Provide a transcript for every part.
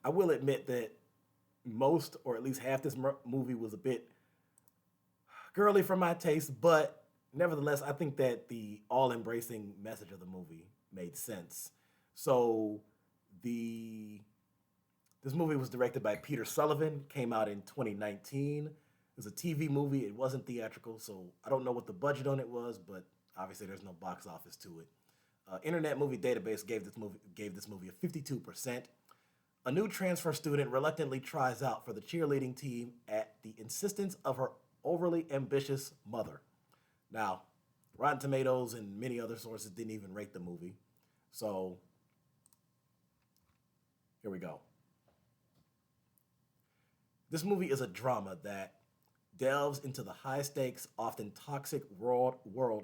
I will admit that most, or at least half this movie was a bit girly for my taste, but nevertheless, I think that the all embracing message of the movie made sense. So, the this movie was directed by Peter Sullivan, came out in 2019. It was a TV movie, it wasn't theatrical, so I don't know what the budget on it was, but obviously there's no box office to it. Internet Movie Database gave this movie a 52%. A new transfer student reluctantly tries out for the cheerleading team at the insistence of her overly ambitious mother. Now, Rotten Tomatoes and many other sources didn't even rate the movie. So, here we go. This movie is a drama that delves into the high stakes, often toxic world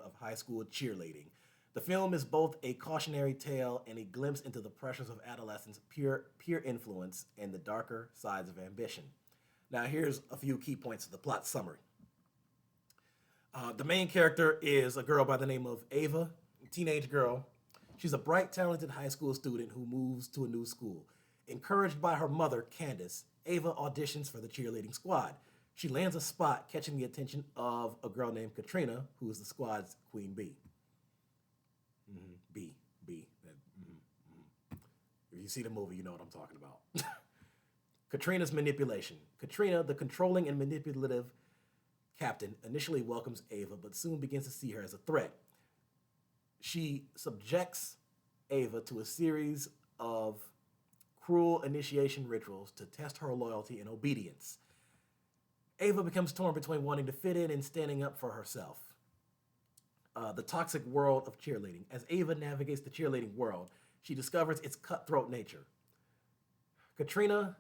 of high school cheerleading. The film is both a cautionary tale and a glimpse into the pressures of adolescence, peer influence, and the darker sides of ambition. Now, here's a few key points of the plot summary. The main character is a girl by the name of Ava, a teenage girl. She's a bright, talented high school student who moves to a new school. Encouraged by her mother, Candice, Ava auditions for the cheerleading squad. She lands a spot catching the attention of a girl named Katrina, who is the squad's queen bee. B, B. If you see the movie, you know what I'm talking about. Katrina's manipulation. Katrina, the controlling and manipulative captain, initially welcomes Ava, but soon begins to see her as a threat. She subjects Ava to a series of cruel initiation rituals to test her loyalty and obedience. Ava becomes torn between wanting to fit in and standing up for herself. The toxic world of cheerleading. As Ava navigates the cheerleading world, she discovers its cutthroat nature. Katrina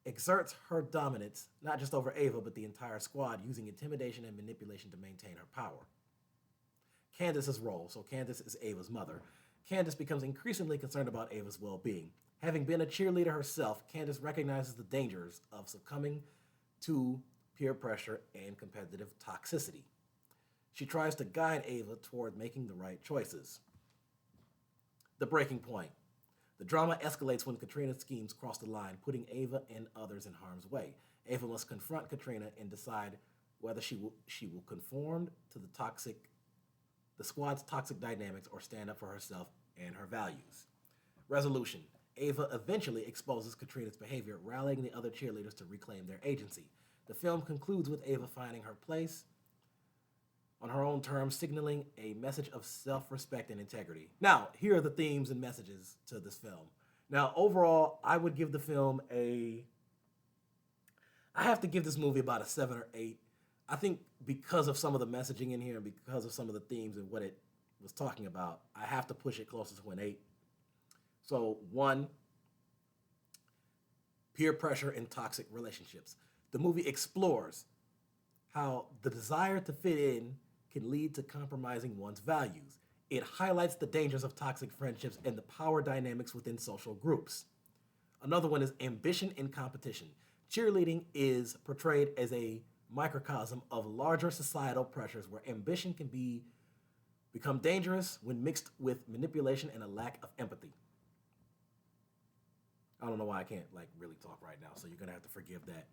exerts her dominance, not just over Ava, but the entire squad, using intimidation and manipulation to maintain her power. Candice's role. So Candice is Ava's mother. Candice becomes increasingly concerned about Ava's well-being. Having been a cheerleader herself, Candice recognizes the dangers of succumbing to peer pressure and competitive toxicity. She tries to guide Ava toward making the right choices. The breaking point. The drama escalates when Katrina's schemes cross the line, putting Ava and others in harm's way. Ava must confront Katrina and decide whether she will conform to the squad's toxic dynamics or stand up for herself and her values. Resolution. Ava eventually exposes Katrina's behavior, rallying the other cheerleaders to reclaim their agency. The film concludes with Ava finding her place on her own terms, signaling a message of self-respect and integrity. Now, here are the themes and messages to this film. Now, overall, I would give the film I have to give this movie about a 7 or 8. I think because of some of the messaging in here and because of some of the themes and what it was talking about, I have to push it closer to an 8. So, 1, peer pressure in toxic relationships. The movie explores how the desire to fit in can lead to compromising one's values. It highlights the dangers of toxic friendships and the power dynamics within social groups. Another one is ambition and competition. Cheerleading is portrayed as a microcosm of larger societal pressures where ambition can become dangerous when mixed with manipulation and a lack of empathy. I don't know why I can't really talk right now, so you're gonna have to forgive that.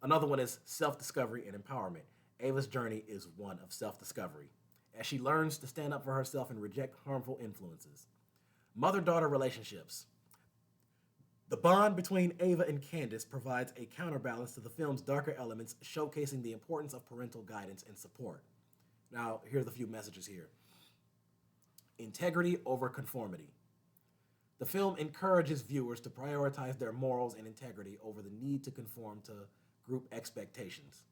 Another one is self-discovery and empowerment. Ava's journey is one of self-discovery, as she learns to stand up for herself and reject harmful influences. Mother-daughter relationships. The bond between Ava and Candice provides a counterbalance to the film's darker elements, showcasing the importance of parental guidance and support. Now, here's a few messages here. Integrity over conformity. The film encourages viewers to prioritize their morals and integrity over the need to conform to group expectations.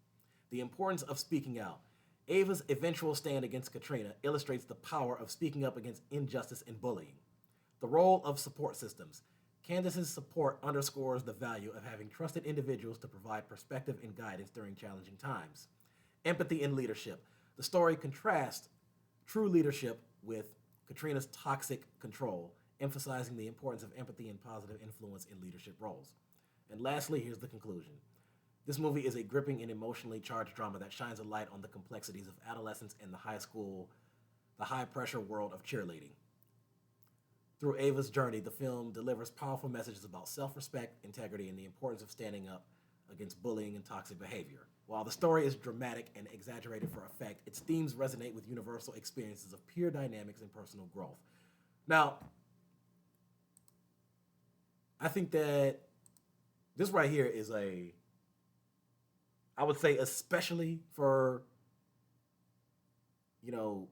The importance of speaking out. Ava's eventual stand against Katrina illustrates the power of speaking up against injustice and bullying. The role of support systems. Candice's support underscores the value of having trusted individuals to provide perspective and guidance during challenging times. Empathy and leadership. The story contrasts true leadership with Katrina's toxic control, emphasizing the importance of empathy and positive influence in leadership roles. And lastly, here's the conclusion. This movie is a gripping and emotionally charged drama that shines a light on the complexities of adolescence and the high pressure world of cheerleading. Through Ava's journey, the film delivers powerful messages about self respect, integrity, and the importance of standing up against bullying and toxic behavior. While the story is dramatic and exaggerated for effect, its themes resonate with universal experiences of peer dynamics and personal growth. Now, I think that this right here is I would say, especially for, you know,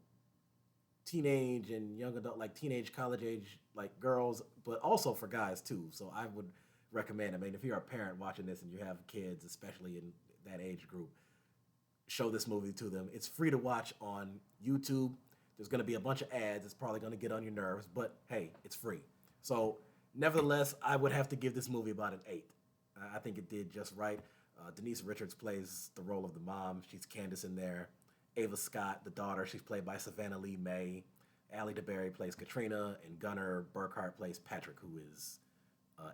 teenage and young adult, like teenage, college age, like girls, but also for guys too. So I would recommend. I mean, if you're a parent watching this and you have kids, especially in that age group, show this movie to them. It's free to watch on YouTube. There's going to be a bunch of ads. It's probably going to get on your nerves, but hey, it's free. So, nevertheless, I would have to give this movie about an 8. I think it did just right. Denise Richards plays the role of the mom. She's Candice in there. Ava Scott, the daughter, she's played by Savannah Lee May. Allie DeBerry plays Katrina, and Gunnar Burkhardt plays Patrick, who is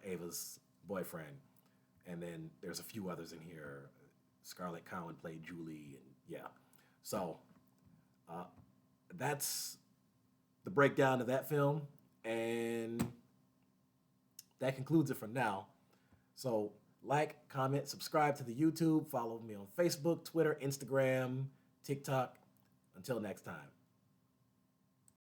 Ava's boyfriend. And then there's a few others in here. Scarlett Cowan played Julie, and yeah. So that's the breakdown of that film, and that concludes it for now. So like, comment, subscribe to the YouTube, follow me on Facebook, Twitter, Instagram, TikTok. Until next time.